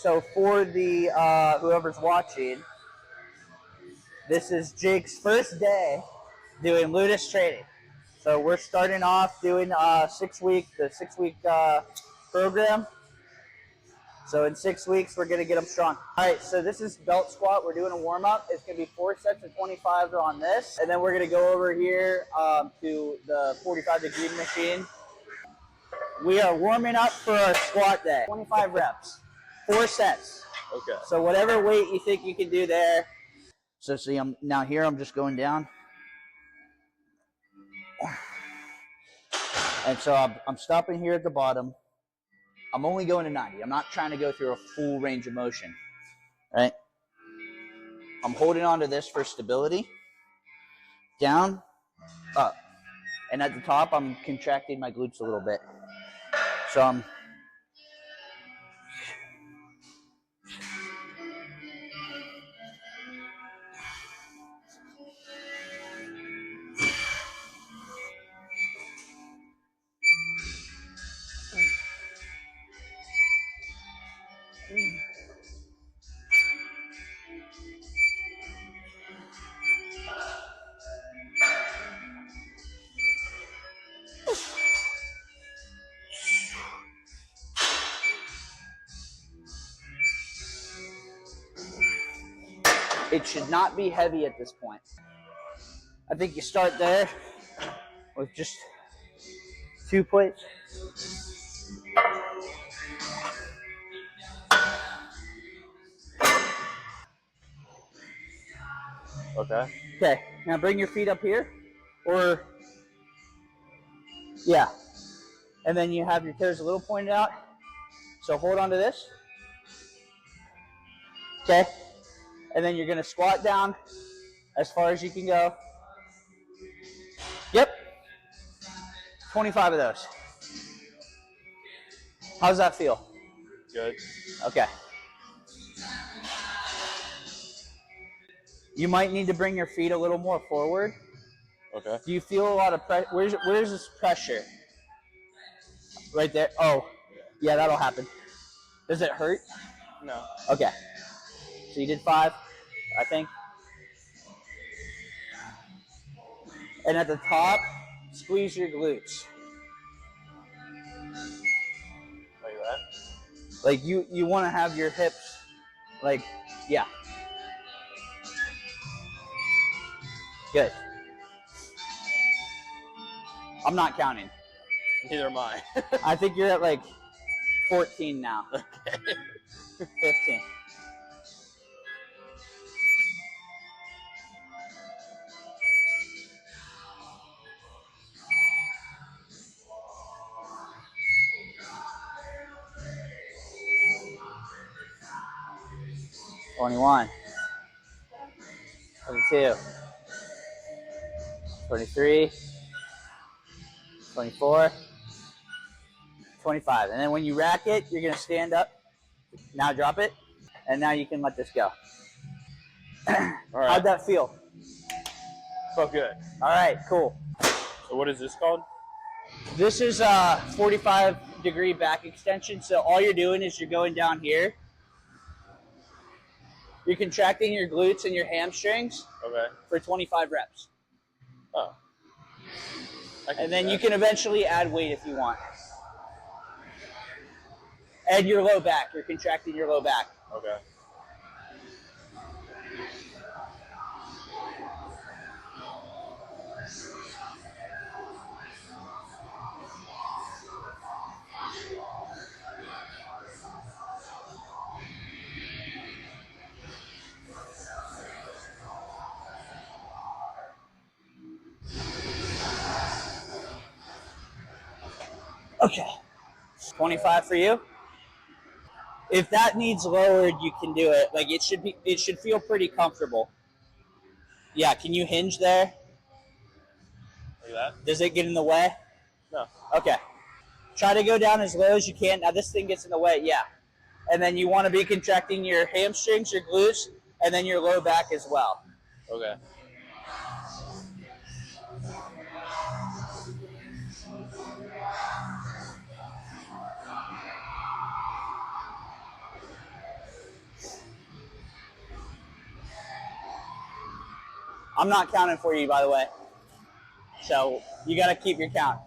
So for the whoever's watching, this is Jake's first day doing Ludus training. So we're starting off doing the 6 week program. So in 6 weeks, we're gonna get them strong. All right, so this is belt squat. We're doing a warm up. It's gonna be 4 sets of 25 on this. And then we're gonna go over here to the 45-degree machine. We are warming up for our squat day. 25 reps, 4 sets. Okay. So whatever weight you think you can do there. So see, I'm just going down. And so I'm stopping here at the bottom. I'm only going to 90. I'm not trying to go through a full range of motion, right? I'm holding on to this for stability. Down, up. And at the top, I'm contracting my glutes a little bit. So I'm it should not be heavy at this point. I think you start there with just 2 plates. Okay. Okay, now bring your feet up here, or, yeah. And then you have your toes a little pointed out. So hold on to this. Okay, and then you're gonna squat down as far as you can go. Yep, 25 of those. How's that feel? Good. Okay. You might need to bring your feet a little more forward. Okay. Do you feel a lot of pressure? Where's this pressure? Right there. Oh, yeah, that'll happen. Does it hurt? No. Okay. So you did 5, I think. And at the top, squeeze your glutes. Like that? Like you want to have your hips, like, yeah. Good. I'm not counting. Neither am I. I think you're at like 14 now. Okay. 15. $21, $22, $23, $24, $25. And then when you rack it, you're going to stand up. Now drop it. And now you can let this go. All right. How'd that feel? Felt good. All right, cool. So what is this called? This is a 45-degree back extension. So all you're doing is you're going down here. You're contracting your glutes and your hamstrings for 25 reps. Oh. And then you can eventually add weight if you want. And your low back. You're contracting your low back. Okay. Okay. 25 for you. If that needs lowered, you can do it. Like it should feel pretty comfortable. Yeah, can you hinge there? Like that? Does it get in the way? No. Okay. Try to go down as low as you can. Now this thing gets in the way, yeah. And then you want to be contracting your hamstrings, your glutes, and then your low back as well. Okay. I'm not counting for you, by the way. So you got to keep your count.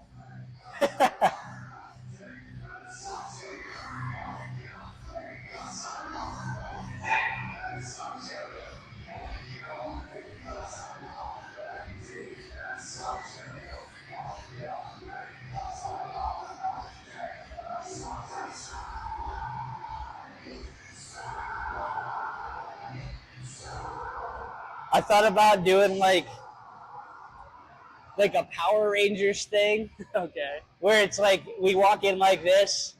I thought about doing like a Power Rangers thing. Okay. Where it's like we walk in like this,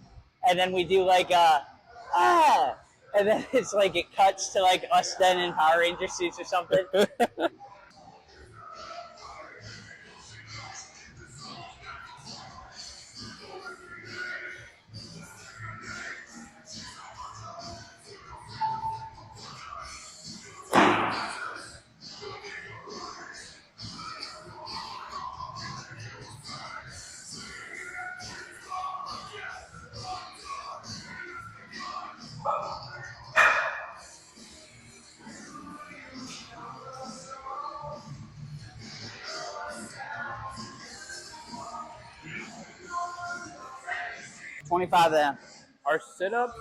and then we do like and then it's like it cuts to like us then in Power Ranger suits or something. 25 of them. Are sit-ups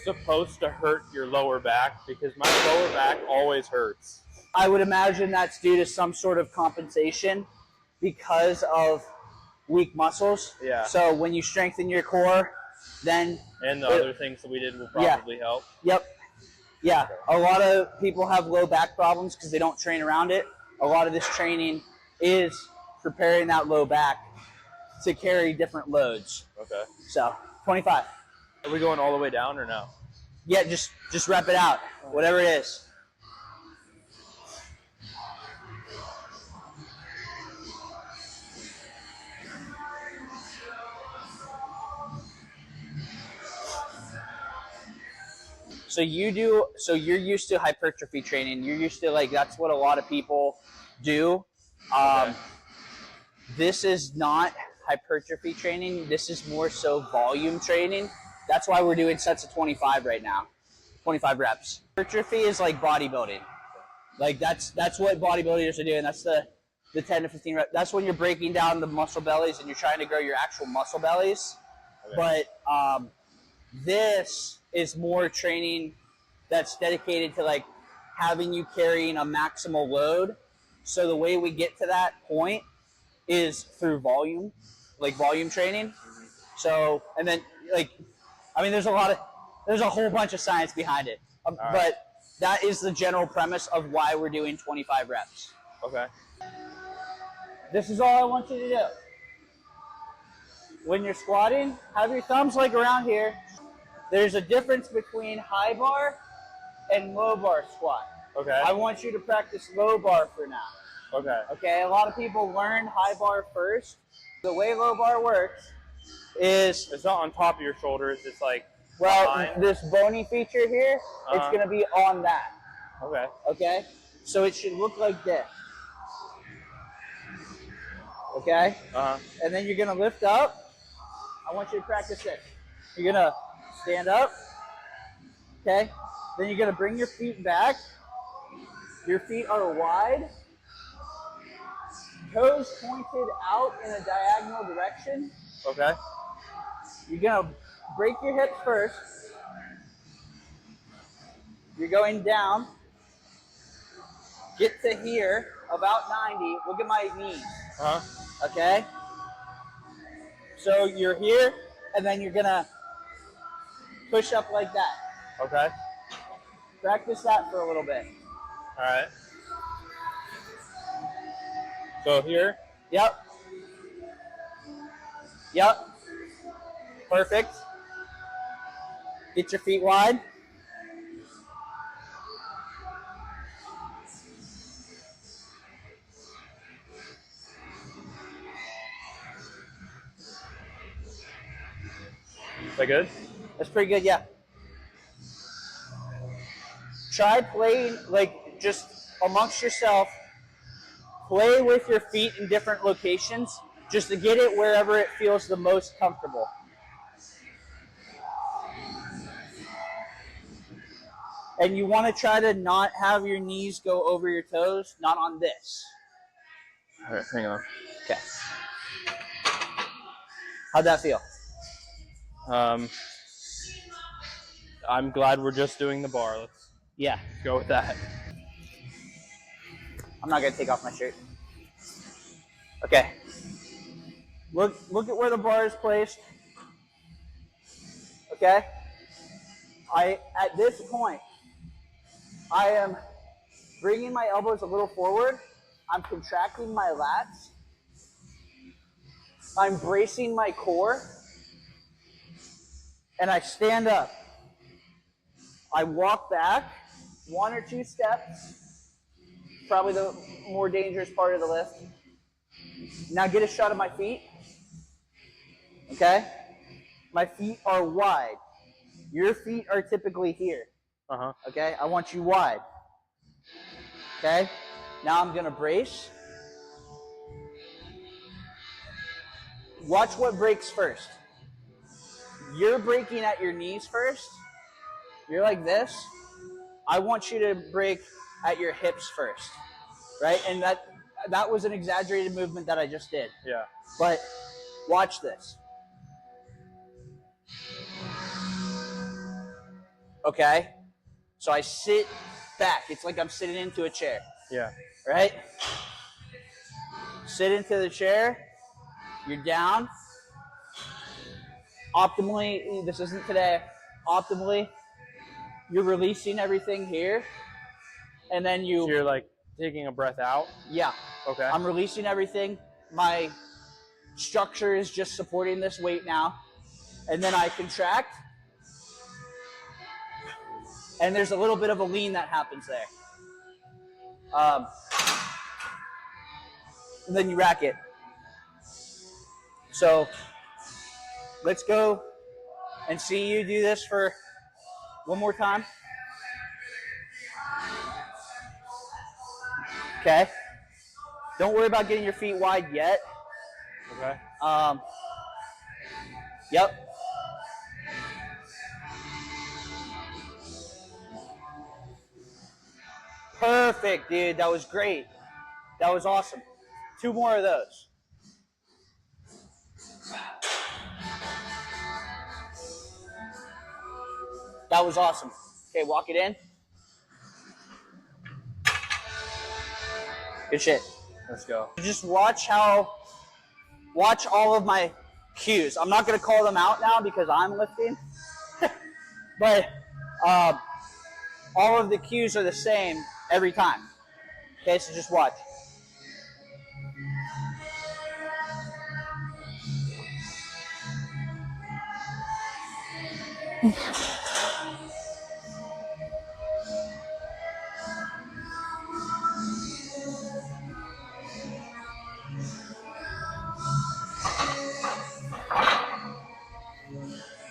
supposed to hurt your lower back? Because my lower back always hurts. I would imagine that's due to some sort of compensation because of weak muscles. Yeah. So when you strengthen your core, then And the other things that we did will probably help. Yep. Yeah. A lot of people have low back problems because they don't train around it. A lot of this training is preparing that low back to carry different loads. Okay. So 25. Are we going all the way down or no? Yeah, just rep it out, whatever it is. So you're used to hypertrophy training. You're used to that's what a lot of people do. Okay. This is not hypertrophy training. This is more so volume training. That's why we're doing sets of 25 right now, 25 reps. Hypertrophy is like bodybuilding. Like that's what bodybuilders are doing. That's the 10 to 15 reps. That's when you're breaking down the muscle bellies and you're trying to grow your actual muscle bellies. Okay. But this is more training that's dedicated to having you carrying a maximal load. So the way we get to that point is through volume training. So, and then there's a whole bunch of science behind it. But that is the general premise of why we're doing 25 reps. Okay. This is all I want you to do. When you're squatting, have your thumbs around here. There's a difference between high bar and low bar squat. Okay. I want you to practice low bar for now. Okay. Okay, a lot of people learn high bar first. The way low bar works is... It's not on top of your shoulders, it's behind. This bony feature here, it's going to be on that. Okay. Okay? So it should look like this. Okay? And then you're going to lift up. I want you to practice this. You're going to stand up. Okay? Then you're going to bring your feet back. Your feet are wide. Toes pointed out in a diagonal direction. Okay. You're going to break your hips first. You're going down. Get to here, about 90. Look at my knees. Okay? So you're here, and then you're going to push up like that. Okay. Practice that for a little bit. All right. So here? Yep. Yep. Perfect. Get your feet wide. Is that good? That's pretty good, yeah. Try playing, just amongst yourself. Play with your feet in different locations just to get it wherever it feels the most comfortable. And you want to try to not have your knees go over your toes, not on this. All right, hang on. Okay. How'd that feel? I'm glad we're just doing the bar. Let's Yeah. go with that. I'm not gonna take off my shirt. Okay. Look at where the bar is placed. Okay. At this point, I am bringing my elbows a little forward. I'm contracting my lats. I'm bracing my core. And I stand up. I walk back 1 or 2 steps. Probably the more dangerous part of the lift. Now get a shot of my feet. Okay? My feet are wide. Your feet are typically here. Okay? I want you wide. Okay? Now I'm going to brace. Watch what breaks first. You're breaking at your knees first. You're like this. I want you to break at your hips first. Right? And that was an exaggerated movement that I just did. Yeah. But watch this. Okay? So I sit back. It's like I'm sitting into a chair. Yeah. Right? Sit into the chair. You're down. Optimally, this isn't today. Optimally, you're releasing everything here. And then So you're like taking a breath out? Yeah. Okay. I'm releasing everything. My structure is just supporting this weight now. And then I contract. And there's a little bit of a lean that happens there. And then you rack it. So let's go and see you do this for one more time. Okay. Don't worry about getting your feet wide yet. Okay. Yep. Perfect, dude. That was great. That was awesome. 2 more of those. That was awesome. Okay, walk it in. Good shit. Let's go. Just watch all of my cues. I'm not going to call them out now because I'm lifting. But all of the cues are the same every time. Okay, so just watch.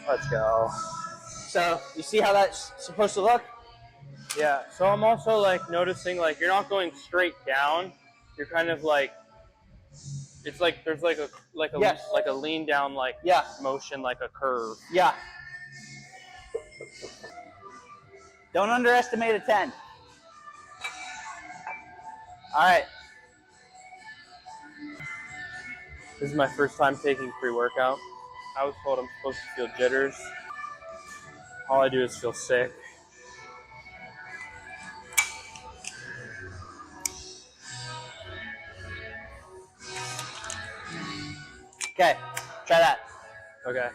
Let's go. So you see how that's supposed to look? Yeah. So I'm also like noticing like you're not going straight down. You're kind of like it's like there's like a Yes. like a lean down like Yeah. motion like a curve. Yeah. Don't underestimate a 10. All right. This is my first time taking pre-workout. I was told I'm supposed to feel jitters. All I do is feel sick. Okay, try that. Okay.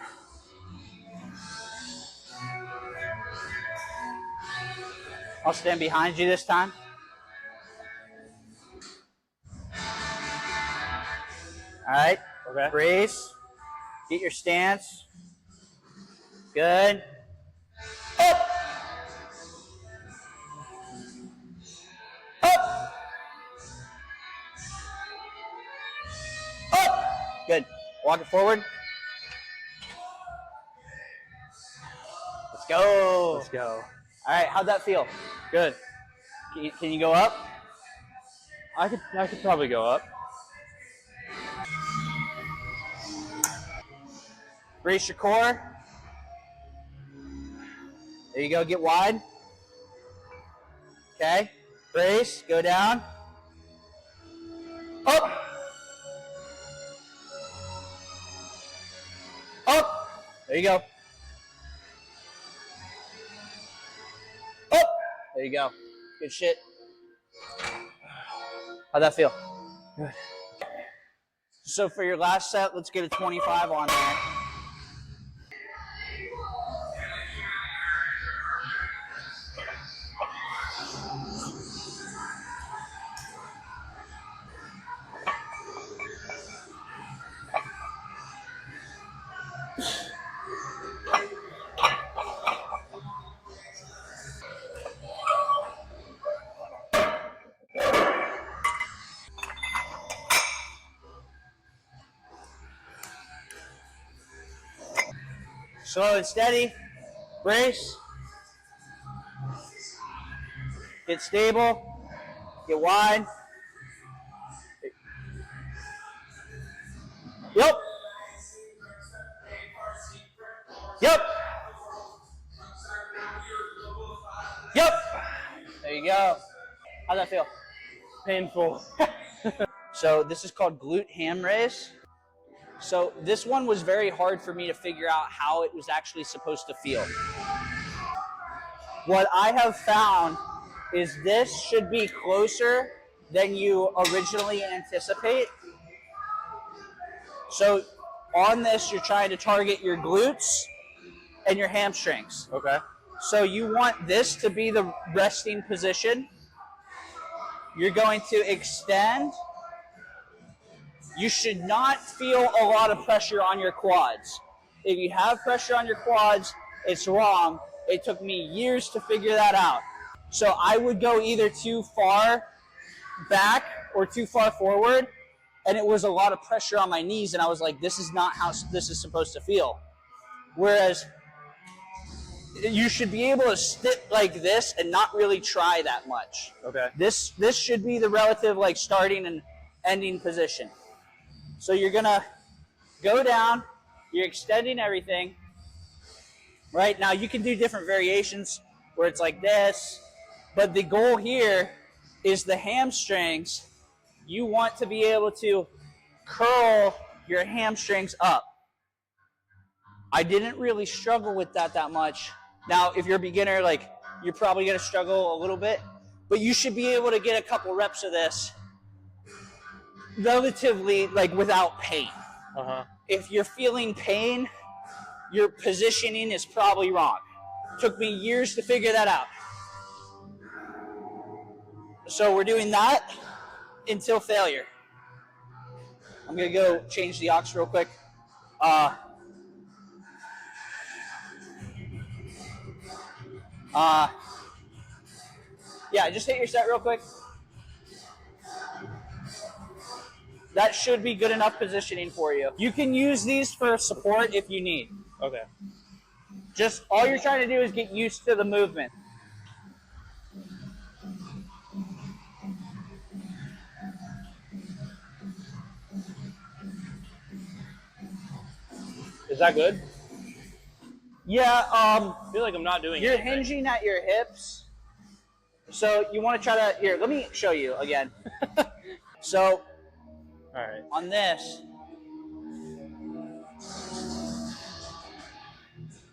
I'll stand behind you this time. All right. Okay. Brace. Get your stance. Good. Up. Up. Up. Good. Walk it forward. Let's go. Let's go. All right. How'd that feel? Good. Can you go up? I could probably go up. Brace your core. There you go. Get wide. Okay, brace, go down. Up. Up. There you go. Up. There you go. Good shit. How'd that feel? Good. So for your last set, let's get a 25 on there. Slow and steady. Brace. Get stable. Get wide. Yep. Yep. Yep. There you go. How'd that feel? Painful. So this is called glute ham raise. So this one was very hard for me to figure out how it was actually supposed to feel. What I have found is this should be closer than you originally anticipate. So on this, you're trying to target your glutes and your hamstrings. Okay. So you want this to be the resting position. You're going to extend. You should not feel a lot of pressure on your quads. If you have pressure on your quads, it's wrong. It took me years to figure that out. So I would go either too far back or too far forward, and it was a lot of pressure on my knees, and I was like, this is not how this is supposed to feel. Whereas you should be able to sit like this and not really try that much. Okay. This should be the relative like starting and ending position. So you're gonna go down, you're extending everything. Right now you can do different variations where it's like this, but the goal here is the hamstrings. You want to be able to curl your hamstrings up. I didn't really struggle with that much. Now, if you're a beginner, like you're probably gonna struggle a little bit, but you should be able to get a couple reps of this relatively like without pain. If you're feeling pain, your positioning is probably wrong. It took me years to figure that out. So we're doing that until failure. I'm gonna go change the aux real quick. Yeah, just hit your set real quick. That should be good enough positioning for you. You can use these for support if you need. Okay. Just all you're trying to do is get used to the movement. Is that good? Yeah, I feel like I'm not doing you're anything. hinging at your hips. So you want to try to, here, let me show you again. So All right. on this,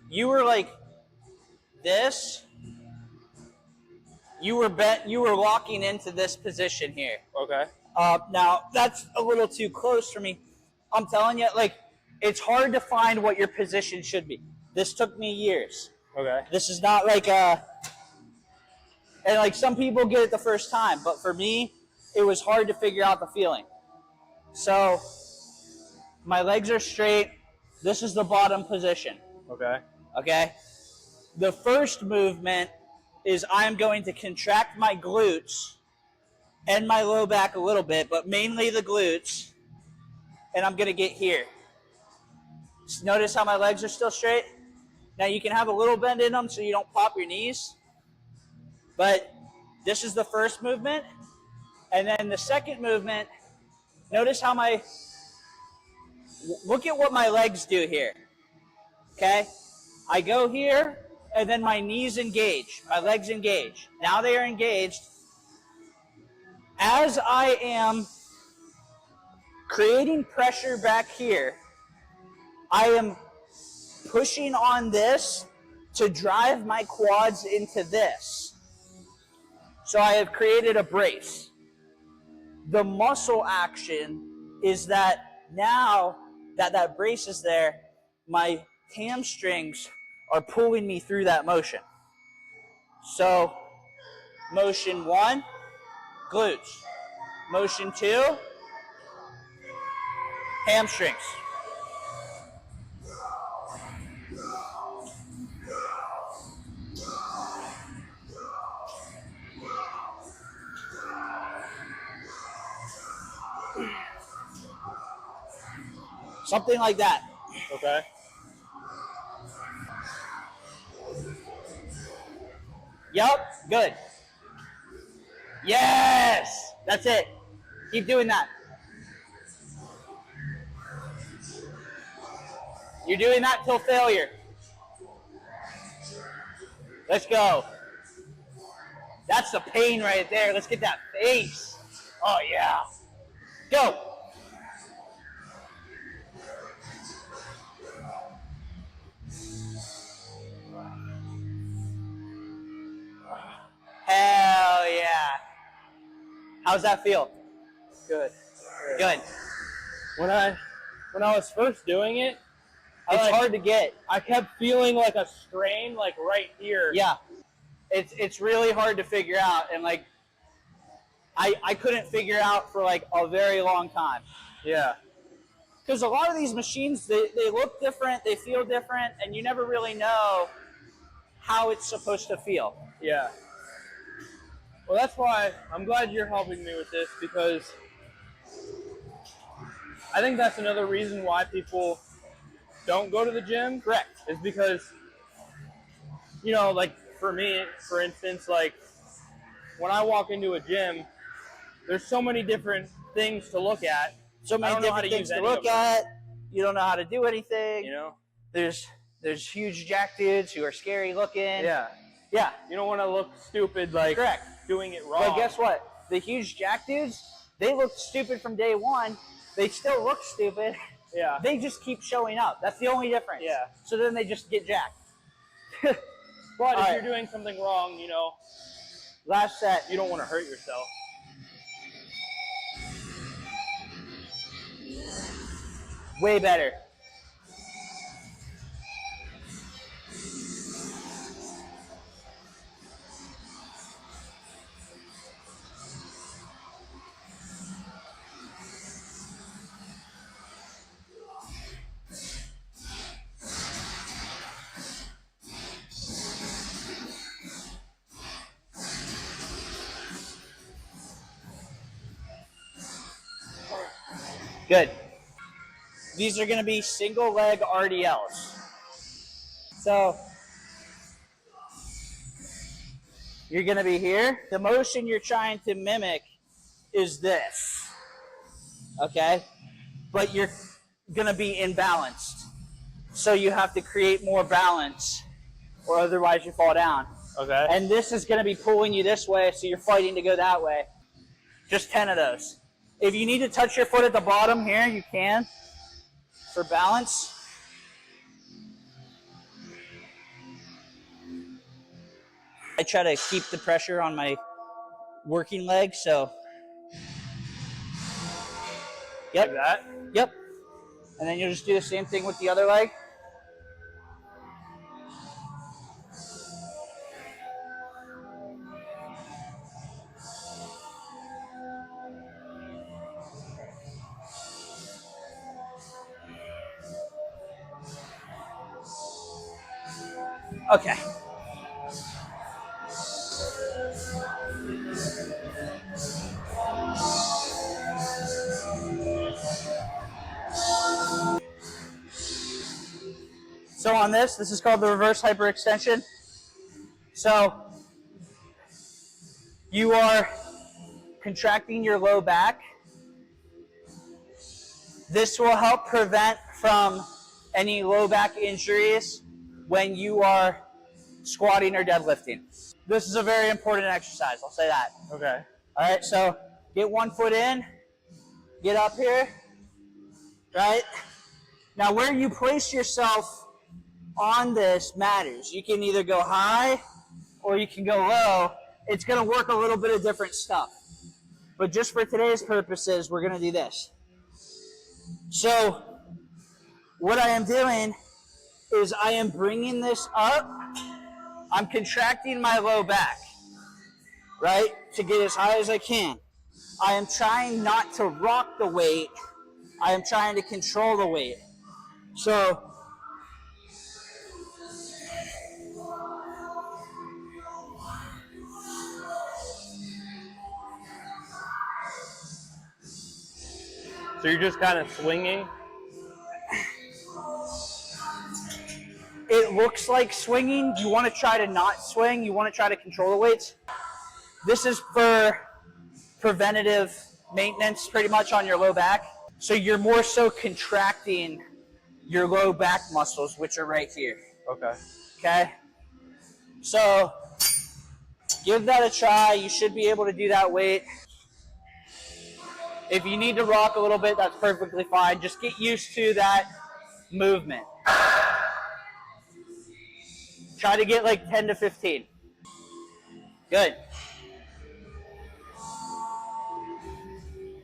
you were like this. You were bent. You were locking into this position here. Okay. Now that's a little too close for me. I'm telling you, like, it's hard to find what your position should be. This took me years. Okay. This is not like and like some people get it the first time, but for me, it was hard to figure out the feeling. So my legs are straight. This is the bottom position. Okay. Okay. The first movement is I'm going to contract my glutes and my low back a little bit, but mainly the glutes, and I'm going to get here. Notice how my legs are still straight? Now you can have a little bend in them so you don't pop your knees, but this is the first movement. And then the second movement, notice how look at what my legs do here, okay? I go here, and then my knees engage, my legs engage. Now they are engaged. As I am creating pressure back here, I am pushing on this to drive my quads into this. So I have created a brace. The muscle action is that now that that brace is there, my hamstrings are pulling me through that motion. So motion 1, glutes. Motion 2, hamstrings. Something like that. Okay. Yep, good. Yes, that's it. Keep doing that. You're doing that till failure. Let's go. That's the pain right there. Let's get that face. Oh, yeah. Go. Hell yeah. How's that feel? Good. Good. When I was first doing it, It's hard to get. I kept feeling like a strain, like right here. Yeah. It's really hard to figure out, and like I couldn't figure out for like a very long time. Yeah. Because a lot of these machines, they look different, they feel different, and you never really know how it's supposed to feel. Yeah. Well, that's why I'm glad you're helping me with this, because I think that's another reason why people don't go to the gym. Correct. Is because, you know, like for me, for instance, like when I walk into a gym, there's so many different things to look at. So many different things to look at. You don't know how to do anything. You know? There's huge jack dudes who are scary looking. Yeah. Yeah. You don't want to look stupid, like Correct. doing it wrong. But guess what? The huge jack dudes, they look stupid from day one. They still look stupid. Yeah. They just keep showing up. That's the only difference. Yeah. So then they just get jacked. But if right. you're doing something wrong, you know, Last set. you don't want to hurt yourself. Way better. Good. These are going to be single leg RDLs. So you're going to be here. The motion you're trying to mimic is this. Okay? But you're going to be imbalanced. So you have to create more balance or otherwise you fall down. Okay. And this is going to be pulling you this way, so you're fighting to go that way. Just 10 of those. If you need to touch your foot at the bottom here, you can for balance. I try to keep the pressure on my working leg, so. Yep. Like that? Yep. And then you'll just do the same thing with the other leg. Okay. So on this is called the reverse hyperextension. So you are contracting your low back. This will help prevent from any low back injuries when you are squatting or deadlifting. This is a very important exercise, I'll say that. Okay. All right, so get 1 foot in, get up here, right? Now where you place yourself on this matters. You can either go high or you can go low. It's gonna work a little bit of different stuff. But just for today's purposes, we're gonna do this. So what I am doing is I am bringing this up. I'm contracting my low back, right, to get as high as I can. I am trying not to rock the weight. I am trying to control the weight. So you're just kind of swinging? it looks like swinging. You want to try to not swing. You want to try to control the weights. This is for preventative maintenance pretty much on your low back. So you're more so contracting your low back muscles, which are right here. Okay. Okay? So give that a try. You should be able to do that weight. If you need to rock a little bit, that's perfectly fine. Just get used to that movement. Try to get like 10 to 15. Good.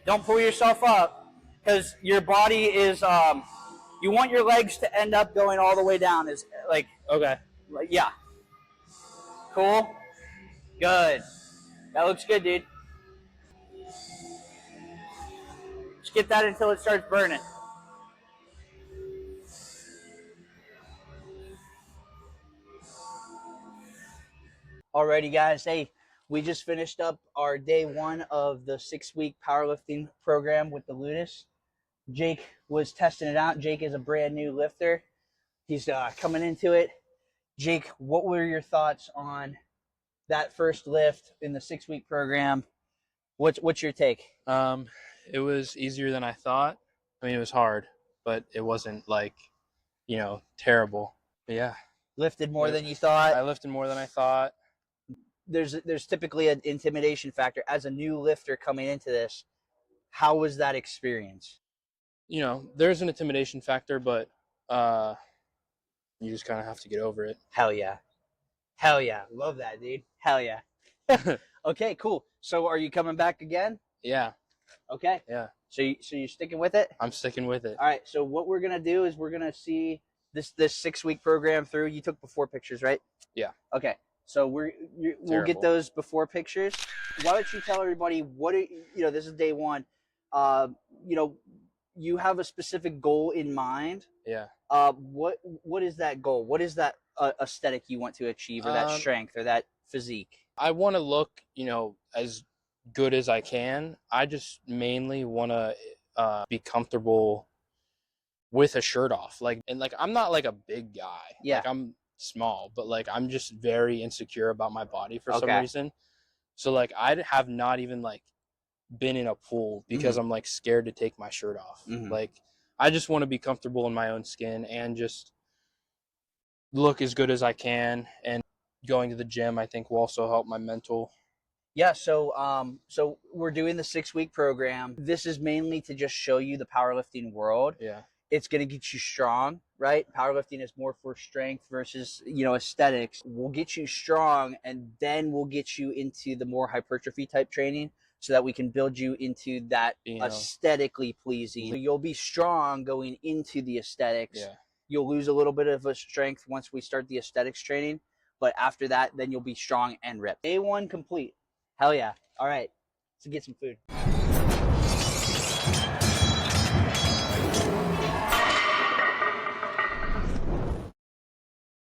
Don't pull yourself up because your body is, you want your legs to end up going all the way down. Is like, Okay. yeah. Cool? Good. That looks good, dude. Just get that until it starts burning. Alrighty, guys. Hey, we just finished up our day 1 of the 6-week powerlifting program with the Ludus. Jake was testing it out. Jake is a brand new lifter. He's coming into it. Jake, what were your thoughts on that first lift in the 6-week program? What's your take? It was easier than I thought. I mean, it was hard, but it wasn't like, terrible. But yeah. Lifted more than you thought? I lifted more than I thought. There's typically an intimidation factor. As a new lifter coming into this, how was that experience? There's an intimidation factor, but you just kind of have to get over it. Hell yeah. Hell yeah. Love that, dude. Hell yeah. Okay, cool. So are you coming back again? Yeah. Okay. Yeah. So you're sticking with it? I'm sticking with it. All right. So what we're going to do is we're going to see this 6-week program through. You took before pictures, right? Yeah. Okay. So we'll get those before pictures. Why don't you tell everybody this is day 1. You have a specific goal in mind. Yeah. What is that goal? What is that aesthetic you want to achieve, or that strength, or that physique? I want to look, as good as I can. I just mainly want to be comfortable with a shirt off. I'm not like a big guy. Yeah. Like I'm small, but I'm just very insecure about my body for some reason. So I have not even been in a pool because I'm scared to take my shirt off. I just want to be comfortable in my own skin and just look as good as I can. And going to the gym, I think, will also help my mental. Yeah, so we're doing the 6-week program. This is mainly to just show you the powerlifting world. Yeah. It's going to get you strong, right? Powerlifting is more for strength versus, aesthetics. We'll get you strong, and then we'll get you into the more hypertrophy type training so that we can build you into that aesthetically pleasing. So you'll be strong going into the aesthetics. Yeah. You'll lose a little bit of a strength once we start the aesthetics training. But after that, then you'll be strong and ripped. Day 1 complete. Hell yeah. All right. Let's get some food.